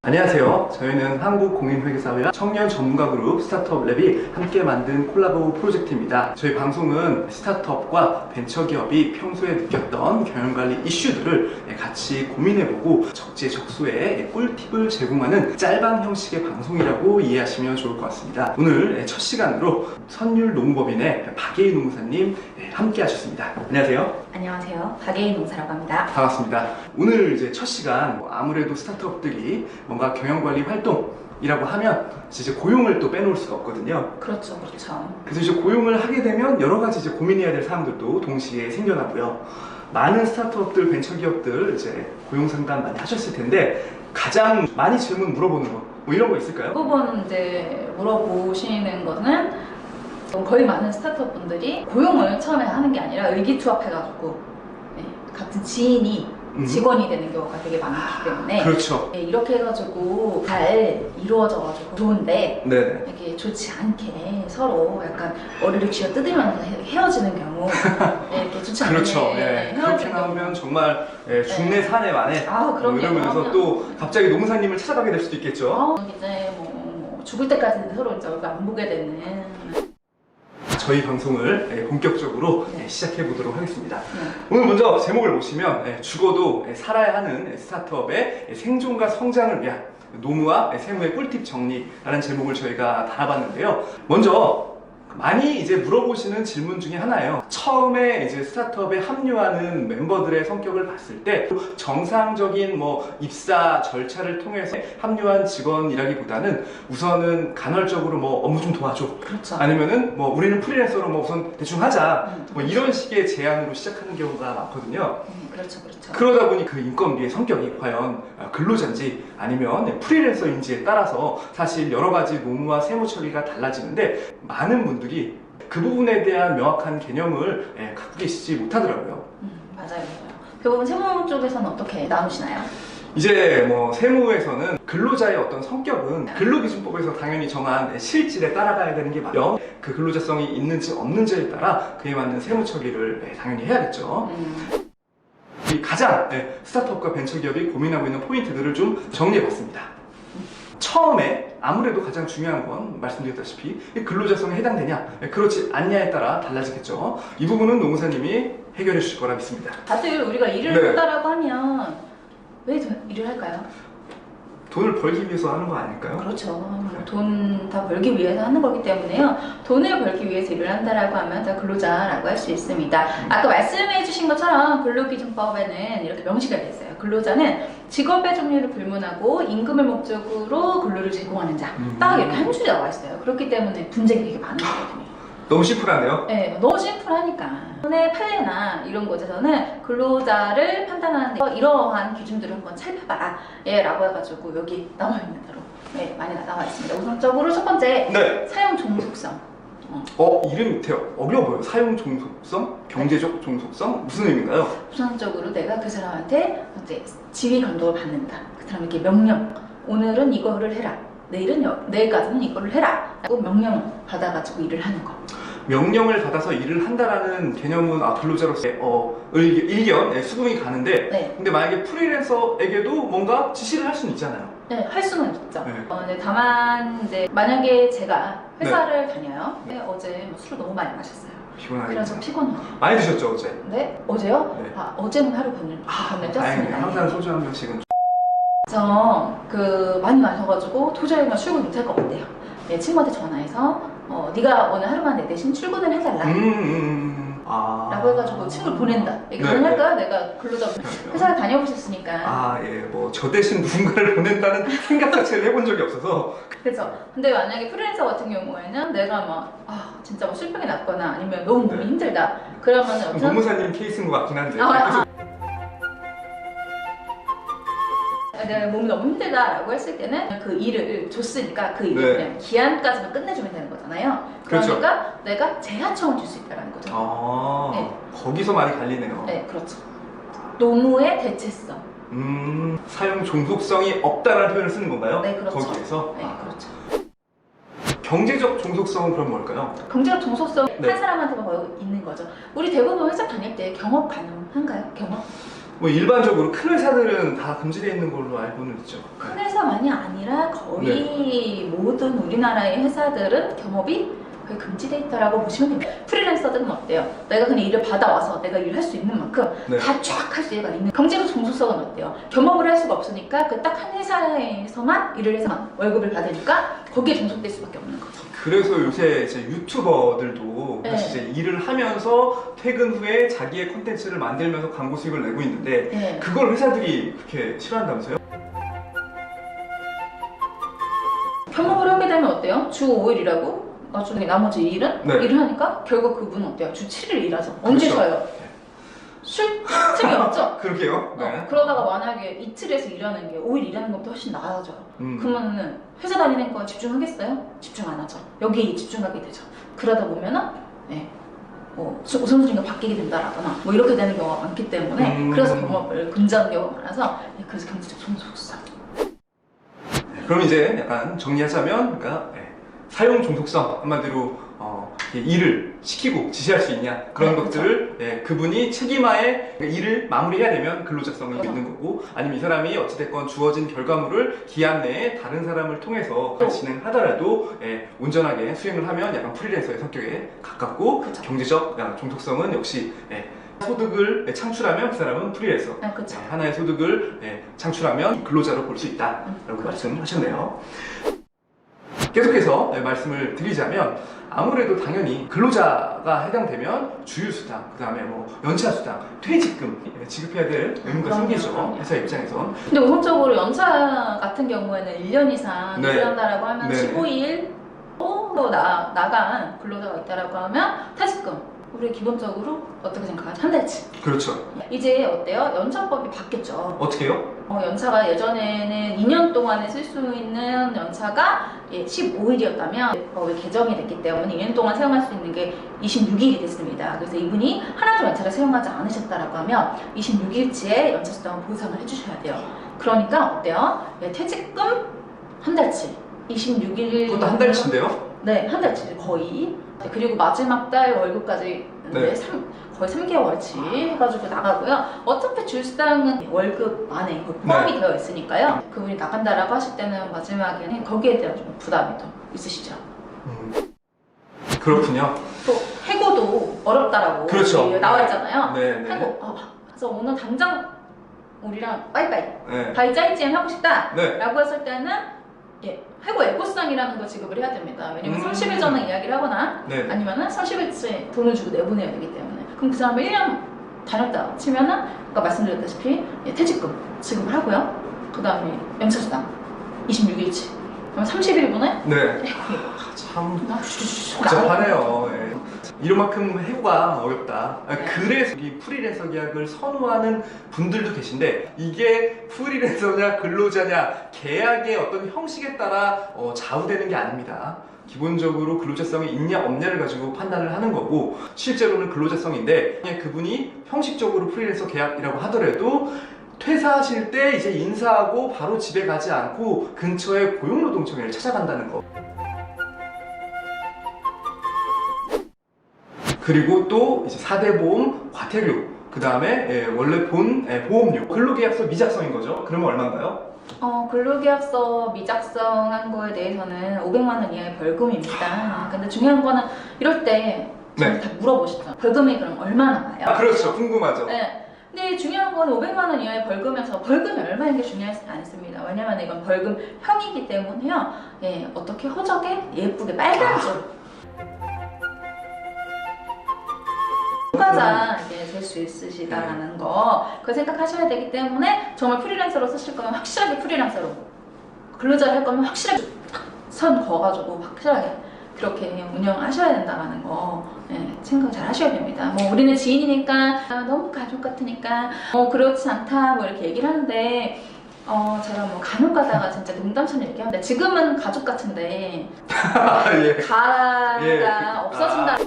안녕하세요. 저희는 한국공인회계사회와 청년 전문가 그룹 스타트업 랩이 함께 만든 콜라보 프로젝트입니다. 저희 방송은 스타트업과 벤처기업이 평소에 느꼈던 경영관리 이슈들을 같이 고민해보고 적재적소에 꿀팁을 제공하는 짤방 형식의 방송이라고 이해하시면 좋을 것 같습니다. 오늘 첫 시간으로 선율 농법인의 박예희 농사님 함께 하셨습니다. 안녕하세요. 안녕하세요. 박예희 농사라고 합니다. 반갑습니다. 오늘 이제 첫 시간 아무래도 스타트업들이 뭔가 경영관리 활동이라고 하면 이제 고용을 또 빼놓을 수가 없거든요. 그렇죠. 그래서 이제 고용을 하게 되면 여러 가지 이제 고민해야 될 사항들도 동시에 생겨나고요. 많은 스타트업들, 벤처기업들 이제 고용 상담 많이 하셨을 텐데 가장 많이 질문 물어보는 거 뭐 이런 거 있을까요? 대부분 이제 물어보시는 거는 거의 많은 스타트업 분들이 고용을 처음에 하는 게 아니라 의기투합해가지고 같은 지인이 직원이 되는 경우가 되게 많기 때문에 그렇죠. 이렇게 해가지고 잘 이루어져가지고 좋은데 네네. 이게 좋지 않게 서로 약간 머리를 쥐어 뜯으면서 헤어지는 경우 이렇게 좋지 않게 그렇죠. 그렇게 나오면 정말 중내 사내 만에 그럼요. 이러면서 또 갑자기 농사님을 찾아가게 될 수도 있겠죠. 이제 뭐 죽을 때까지 서로 이제 얼굴 안 보게 되는. 저희 방송을 본격적으로 시작해 보도록 하겠습니다. 오늘 먼저 제목을 보시면 죽어도 살아야 하는 스타트업의 생존과 성장을 위한 노무와 세무의 꿀팁 정리라는 제목을 저희가 달아봤는데요. 먼저 많이 이제 물어보시는 질문 중에 하나예요. 처음에 이제 스타트업에 합류하는 멤버들의 성격을 봤을 때 정상적인 뭐 입사 절차를 통해서 합류한 직원이라기보다는 우선은 간헐적으로 뭐 업무 좀 도와줘. 그렇죠. 아니면은 뭐 우리는 프리랜서로 뭐 우선 대충 하자. 뭐 이런 식의 제안으로 시작하는 경우가 많거든요. 그렇죠. 그러다 보니 그 인건비의 성격이 과연 근로자인지 아니면 프리랜서인지에 따라서 사실 여러 가지 노무와 세무 처리가 달라지는데 많은 분들이 그 부분에 대한 명확한 개념을 갖고 계시지 못하더라고요. 맞아요. 대부분 세무 쪽에서는 어떻게 나누시나요? 이제 뭐 세무에서는 근로자의 어떤 성격은 근로기준법에서 당연히 정한 실질에 따라가야 되는 게 맞죠. 그 근로자성이 있는지 없는지에 따라 그에 맞는 세무 처리를 당연히 해야겠죠. 가장 스타트업과 벤처기업이 고민하고 있는 포인트들을 좀 정리해봤습니다. 처음에 아무래도 가장 중요한 건 말씀드렸다시피 근로자성에 해당되냐 그렇지 않냐에 따라 달라지겠죠. 이 부분은 노무사님이 해결해 주실 거라 믿습니다. 다들 우리가 일을 한다라고 하면 왜 일을 할까요? 돈을 벌기 위해서 하는 거 아닐까요? 그렇죠. 돈 다 벌기 위해서 하는 거기 때문에요. 돈을 벌기 위해서 일을 한다라고 하면 다 근로자라고 할 수 있습니다. 아까 말씀해 주신 것처럼 근로기준법에는 이렇게 명시가 되어 있어요. 근로자는 직업의 종류를 불문하고 임금을 목적으로 근로를 제공하는 자. 딱 이렇게 한 줄이 나와 있어요. 그렇기 때문에 분쟁이 되게 많은 거거든요. 너무 심플하네요. 네, 너무 심플하니까. 손해 판례나 이런 곳에서는 근로자를 판단하는데 이러한 기준들을 한번 살펴봐라 라고 해가지고 여기 나와 있는 대로 많이 나와 있습니다. 우선적으로 첫 번째 사용 종속성. 이름이 되게 어려워 보여요. 사용 종속성? 경제적 종속성? 무슨 의미인가요? 우선적으로 내가 그 사람한테 이제 지휘 감독을 받는다. 그 사람에게 명령. 오늘은 이거를 해라. 내일까지는 이거를 해라. 라고 명령 받아가지고 일을 하는 거. 명령을 받아서 일을 한다라는 개념은 근로자로서 일견 수긍이 가는데 근데 만약에 프리랜서에게도 뭔가 지시를 할 수는 있잖아요. 네, 할 수는 있죠. 다만 이제 만약에 제가 회사를 다녀요. 어제 술을 너무 많이 마셨어요. 피곤하겠죠. 그래서 피곤해요. 많이 드셨죠 어제? 네? 어제요? 네. 어제는 하루 건너뛰었습니다. 다행이네요. 항상 소주 한 병씩은. 많이 마셔가지고 도저히 출근 못할 것 같대요. 친구한테 전화해서 네가 오늘 하루만 내 대신 출근을 해달라 라고 해가지고 친구를 보낸다. 이게 가능할까요? 내가 근로자 회사를 다녀보셨으니까. 뭐 저 대신 누군가를 보낸다는 생각 자체를 해본 적이 없어서. 그렇죠. 근데 만약에 프리랜서 같은 경우에는 내가 진짜 뭐 술병이 났거나 아니면 너무 몸이 힘들다 그러면은 노무사님 케이스인 것 같긴 한데. 내가 몸이 너무 힘들다라고 했을 때는 그 일을 줬으니까 그 일을 그냥 기한까지만 끝내주면 되는 거잖아요. 그러니까 내가 재하청을 줄 수 있다는 거죠. 거기서 많이 갈리네요. 네, 그렇죠. 노무의 대체성. 사용 종속성이 없다라는 표현을 쓰는 건가요? 네, 그렇죠. 거기에서? 네, 그렇죠. 경제적 종속성은 그럼 뭘까요? 경제적 종속성이 한 사람한테만 거의 있는 거죠. 우리 대부분 회사 다닐 때 경업 가능한가요? 경업? 뭐 일반적으로 큰 회사들은 다 금지되어 있는 걸로 알고는 있죠. 큰 회사만이 아니라 거의 모든 우리나라의 회사들은 겸업이 거의 금지돼 있다라고 보시면 됩니다. 프리랜서들은 어때요? 내가 그냥 일을 받아와서 내가 일을 할 수 있는 만큼 네. 다 쫙 할 수가 있는. 경제적 종속성은 어때요? 겸업을 할 수가 없으니까 그 딱 한 회사에서만 일을 해서 월급을 받으니까 거기에 종속될 수밖에 없는 거죠. 그래서 요새 이제 유튜버들도 네. 사실 이제 일을 하면서 퇴근 후에 자기의 콘텐츠를 만들면서 광고 수익을 내고 있는데 네. 그걸 회사들이 그렇게 싫어한다면서요? 겸업을 하게 되면 어때요? 주 5일 일하고 나중에 나머지 일은 네. 일을 하니까 결국 그분은 어때요? 주 7일 일하죠. 언제 그렇죠. 쉬어요? 쉴 틈이 없죠? 그러게요. 네. 그러다가 만약에 이틀에서 일하는 게 5일 일하는 것보다 훨씬 나아져요. 음. 그러면은 회사 다니는 거에 집중하겠어요? 집중 안 하죠. 여기에 집중하게 되죠. 그러다 보면은 뭐 우선순위가 바뀌게 된다라거나 뭐 이렇게 되는 경우가 많기 때문에 그래서 경업을 금지하는 경우가 많아서 그래서 경제적 종속성. 그럼 이제 약간 정리하자면 그러니까 사용 종속성 한마디로 일을 시키고 지시할 수 있냐 그런 네, 것들을 그분이 책임하에 일을 마무리해야 되면 근로자성이 그렇죠. 있는 거고 아니면 이 사람이 어찌됐건 주어진 결과물을 기한 내에 다른 사람을 통해서 진행하더라도 온전하게 수행을 하면 약간 프리랜서의 성격에 가깝고 그렇죠. 경제적 종속성은 역시 소득을 창출하면 그 사람은 프리랜서 네, 그렇죠. 하나의 소득을 창출하면 근로자로 볼 수 있다라고 그렇죠. 말씀하셨네요. 계속해서 말씀을 드리자면 아무래도 당연히 근로자가 해당되면 주휴수당, 그 다음에 뭐 연차수당, 퇴직금 지급해야 될 의무가 그럼요, 생기죠. 그럼요. 회사 입장에선. 근데 우선적으로 연차 같은 경우에는 1년 이상 네. 일을 한다라고 하면 네. 15일 또 나간 근로자가 있다라고 하면 퇴직금. 우리 기본적으로 어떻게 생각하죠? 한 달치. 그렇죠. 이제 어때요? 연차법이 바뀌었죠. 어떻게요? 연차가 예전에는 2년 동안에 쓸 수 있는 연차가 15일이었다면 법이 개정이 됐기 때문에 2년 동안 사용할 수 있는 게 26일이 됐습니다. 그래서 이분이 하나도 연차를 사용하지 않으셨다라고 하면 26일치의 연차수당을 보상을 해주셔야 돼요. 그러니까 어때요? 퇴직금 한 달치. 26일. 그것도 한 달치인데요? 네, 한 달치 거의. 그리고 마지막 달 월급까지 네. 거의 3개월치 해가지고 나가고요. 어차피 줄수당은 월급 안에 거의 포함이 되어 있으니까요. 그분이 나간다라고 하실 때는 마지막에는 거기에 대한 좀 부담이 더 있으시죠. 그렇군요. 또 해고도 어렵다라고 그렇죠. 나와 있잖아요. 네, 해고. 그래서 오늘 당장 우리랑 빠이빠이 네. 바이 짜이찌엠 하고 싶다 네. 라고 했을 때는 해고 애고수당이라는 걸 지급을 해야 됩니다. 왜냐면 30일 전에 이야기를 하거나 네. 아니면은 30일째 돈을 주고 내보내야 되기 때문에 그럼 그 사람이 1년 다녔다 치면은 아까 말씀드렸다시피 퇴직금 지급을 하고요. 그 다음에 연차수당 26일치 그럼 30일분에 네. 참 복잡하네요. 이런만큼 해고가 어렵다. 그래서 이 프리랜서 계약을 선호하는 분들도 계신데 이게 프리랜서냐 근로자냐 계약의 어떤 형식에 따라 좌우되는 게 아닙니다. 기본적으로 근로자성이 있냐 없냐를 가지고 판단을 하는 거고 실제로는 근로자성인데 그냥 그분이 형식적으로 프리랜서 계약이라고 하더라도 퇴사하실 때 이제 인사하고 바로 집에 가지 않고 근처에 고용노동청을 찾아간다는 거. 그리고 또 이제 4대 보험, 과태료, 그 다음에 원래 본 보험료, 근로계약서 미작성인 거죠. 그러면 얼마인가요? 근로계약서 미작성한 거에 대해서는 500만 원 이하의 벌금입니다. 근데 중요한 거는 이럴 때 다 물어보시죠. 벌금이 그럼 얼마나 나요? 그렇죠. 궁금하죠. 네. 근데 중요한 건 500만 원 이하의 벌금에서 벌금이 얼마인 게 중요하지 않습니다. 왜냐면 이건 벌금형이기 때문에요. 어떻게 허접에 예쁘게 빨간 줄 후과자 될 수 있으시다라는 거 그거 생각하셔야 되기 때문에 정말 프리랜서로 쓰실 거면 확실하게 프리랜서로 근로자를 할 거면 확실하게 선 그어가지고 확실하게 그렇게 운영하셔야 된다는 거 생각 잘 하셔야 됩니다. 뭐 우리는 지인이니까 너무 가족 같으니까 그렇지 않다 뭐 이렇게 얘기를 하는데 제가 뭐 간혹 가다가 진짜 농담처럼 얘기하는데 지금은 가족 같은데 가가 없어진다.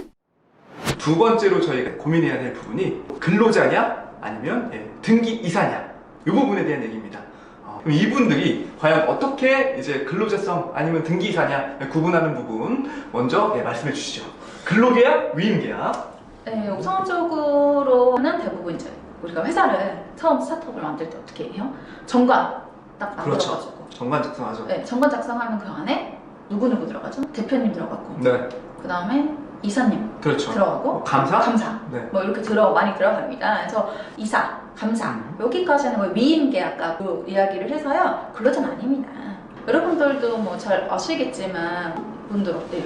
두 번째로 저희가 고민해야 될 부분이 근로자냐 아니면 등기 이사냐 이 부분에 대한 얘기입니다. 그럼 이분들이 과연 어떻게 이제 근로자성 아니면 등기 이사냐 구분하는 부분 먼저 말씀해 주시죠. 근로계약, 위임계약. 우선적으로는 대부분 이제 우리가 회사를 처음 스타트업을 만들 때 어떻게 해요? 정관 딱 만들어가지고. 그렇죠. 정관 작성하죠. 네, 정관 작성하면 그 안에 누구누구 들어가죠? 대표님 들어가고. 네. 그 다음에 이사님 그렇죠. 들어가고. 감사? 감사. 네. 뭐 이렇게 많이 들어갑니다. 그래서 이사, 감사 여기까지 하는 거예요. 위임계 아까 그 이야기를 해서요. 근로자는 아닙니다. 여러분들도 뭐 잘 아시겠지만 분들 어때요?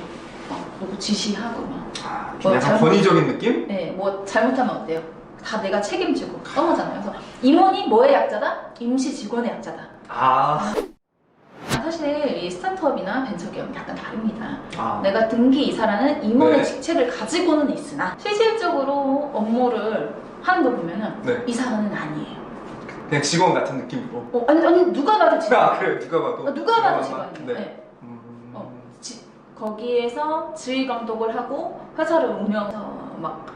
누구 지시하고 막. 좀 뭐 약간 권위적인 느낌? 네, 뭐 잘못하면 어때요? 다 내가 책임지고 떠나잖아요. 그래서 임원이 뭐의 약자다? 임시 직원의 약자다. 사실 이 스타트업이나 벤처기업은 약간 다릅니다. 내가 등기 이사라는 임원의 네. 직책을 가지고는 있으나 실질적으로 업무를 하는 거 보면은 네. 이사는 아니에요. 그냥 직원 같은 느낌으로. 아니 누가 봐도 직원. 그래요. 누가 봐도. 누가 봐도 직원이에요. 네. 네. 거기에서 지휘 감독을 하고 회사를 운영해서 막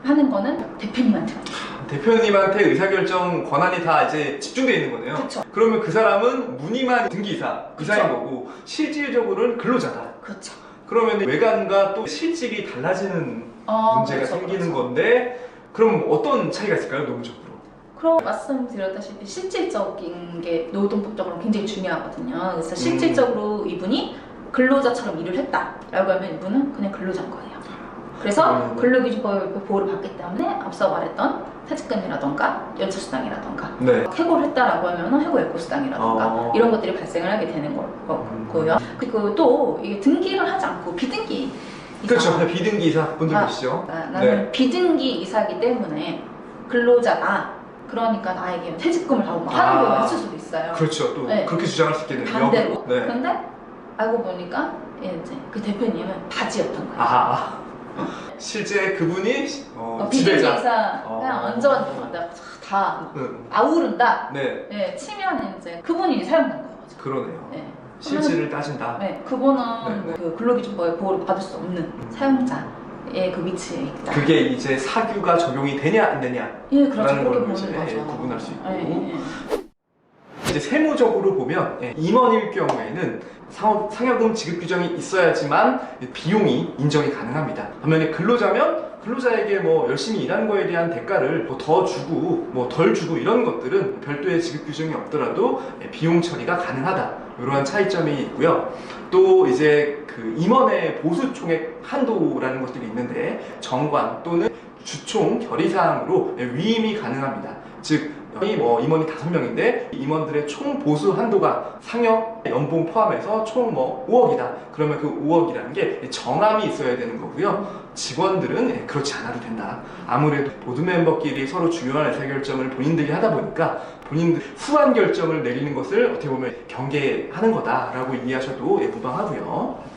하는 거는 대표님한테 맡겨요. 대표님한테 의사결정 권한이 다 이제 집중되어 있는 거네요. 그렇죠. 그러면 그 사람은 무늬만 등기이사, 의사인 그쵸. 거고 실질적으로는 근로자다. 그렇죠. 그러면 외관과 또 실직이 달라지는 문제가 그렇죠, 생기는 그렇죠. 건데 그럼 어떤 차이가 있을까요, 노무적으로? 그럼 말씀드렸다시피 실질적인 게 노동법적으로 굉장히 중요하거든요. 그래서 실질적으로 이분이 근로자처럼 일을 했다라고 하면 이분은 그냥 근로자인 거예요. 그래서 근로기준법 보호를 받기 때문에 앞서 말했던 퇴직금이라던가 연차수당이라던가 네. 해고를 했다라고 하면 해고 예고수당이라던가 이런 것들이 발생을 하게 되는 거고요. 그리고 또 이게 등기를 하지 않고 비등기 이사. 그렇죠. 그냥 비등기 이사 분들 계시죠. 나는 비등기 이사기 때문에 근로자다. 그러니까 나에게 퇴직금을 하고 하는 경우가 있을 수도 있어요. 그렇죠. 또 네. 그렇게 주장할 수 있겠네요. 반대로. 네. 근데 알고 보니까 이제 그 대표님은 바지였던 거예요. 실제 그분이 비등기 지배자. 이사 그냥 완전 다 아우른다. 네. 네, 치면 이제 그분이 사용된 거예요. 그러네요. 네. 실질을 따진다. 네, 그분은 네. 그 근로기준법의 보호를 받을 수 없는 사용자의 그 위치에 있다. 그게 이제 사규가 적용이 되냐 안 되냐. 예, 그렇죠. 라는 그렇게 걸로 보는 이제 거죠. 구분할 수 있고. 예. 이제 세무적으로 보면 임원일 경우에는 상여금 지급 규정이 있어야지만 비용이 인정이 가능합니다. 반면에 근로자면 근로자에게 뭐 열심히 일한 거에 대한 대가를 뭐 더 주고 뭐 덜 주고 이런 것들은 별도의 지급 규정이 없더라도 비용 처리가 가능하다. 이러한 차이점이 있고요. 또 이제 그 임원의 보수 총액 한도라는 것들이 있는데 정관 또는 주총 결의사항으로 위임이 가능합니다. 즉 임원이 5명인데 임원들의 총 보수 한도가 상여 연봉 포함해서 총 5억이다. 그러면 그 5억이라는 게 정함이 있어야 되는 거고요. 직원들은 그렇지 않아도 된다. 아무래도 보드 멤버끼리 서로 중요한 의사결정을 본인들이 하다 보니까 본인들 후한 결정을 내리는 것을 어떻게 보면 경계하는 거다라고 이해하셔도 무방하고요.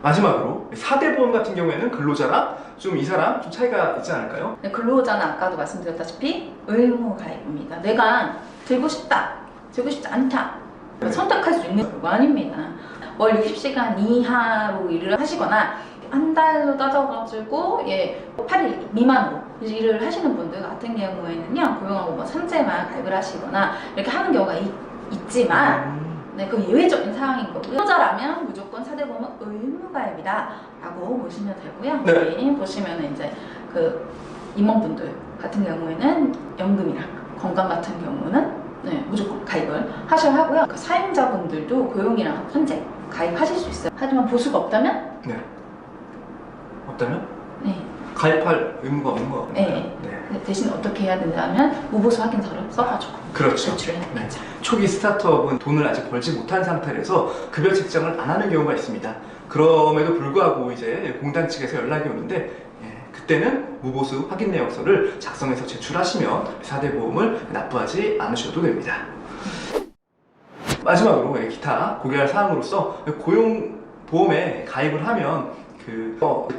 마지막으로 4대 보험 같은 경우에는 근로자랑 좀 이사랑 좀 차이가 있지 않을까요? 근로자는 아까도 말씀드렸다시피 의무가입입니다. 내가 들고 싶다, 들고 싶지 않다 선택할 수 있는 거 아닙니다. 월 60시간 이하로 일을 하시거나 한 달로 따져가지고 8일 미만으로 일을 하시는 분들 같은 경우에는요 고용하고 뭐 산재만 가입을 하시거나 이렇게 하는 경우가 있지만 네, 그 예외적인 상황인 거고요. 근로자라면 무조건 4대 보험은 의무가입이다 라고 보시면 되고요. 네. 여기 보시면 이제 그 임원분들 같은 경우에는 연금이랑 건강 같은 경우는 무조건 가입을 하셔야 하고요. 그 사용자분들도 고용이랑 산재 가입하실 수 있어요. 하지만 보수가 없다면? 네. 없다면? 네. 가입할 의무가 없는 거. 네. 대신 어떻게 해야 되냐면 무보수 확인서를 써가지고 그렇죠. 제출을 해야 되죠. 초기 스타트업은 돈을 아직 벌지 못한 상태라서 급여 책정을 안 하는 경우가 있습니다. 그럼에도 불구하고 이제 공단 측에서 연락이 오는데 그때는 무보수 확인 내역서를 작성해서 제출하시면 4대 보험을 납부하지 않으셔도 됩니다. 마지막으로 기타 고려할 사항으로서 고용보험에 가입을 하면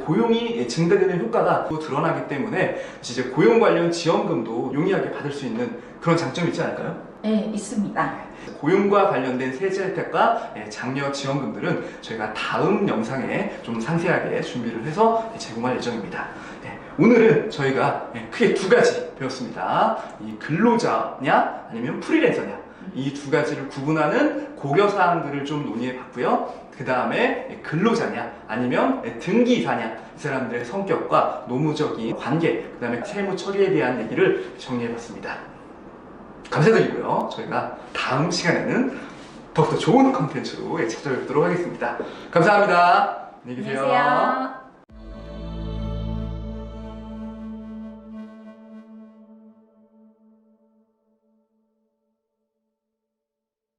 고용이 증대되는 효과가 또 드러나기 때문에 이제 고용 관련 지원금도 용이하게 받을 수 있는 그런 장점이 있지 않을까요? 네, 있습니다. 고용과 관련된 세제 혜택과 장려 지원금들은 저희가 다음 영상에 좀 상세하게 준비를 해서 제공할 예정입니다. 오늘은 저희가 크게 두 가지 배웠습니다. 이 근로자냐 아니면 프리랜서냐. 이 두 가지를 구분하는 고려 사항들을 좀 논의해 봤고요. 그 다음에 근로자냐 아니면 등기사냐 이 사람들의 성격과 노무적인 관계, 그 다음에 세무 처리에 대한 얘기를 정리해 봤습니다. 감사드리고요. 저희가 다음 시간에는 더욱더 좋은 컨텐츠로 찾아뵙도록 하겠습니다. 감사합니다. 안녕히 계세요. 안녕히 계세요.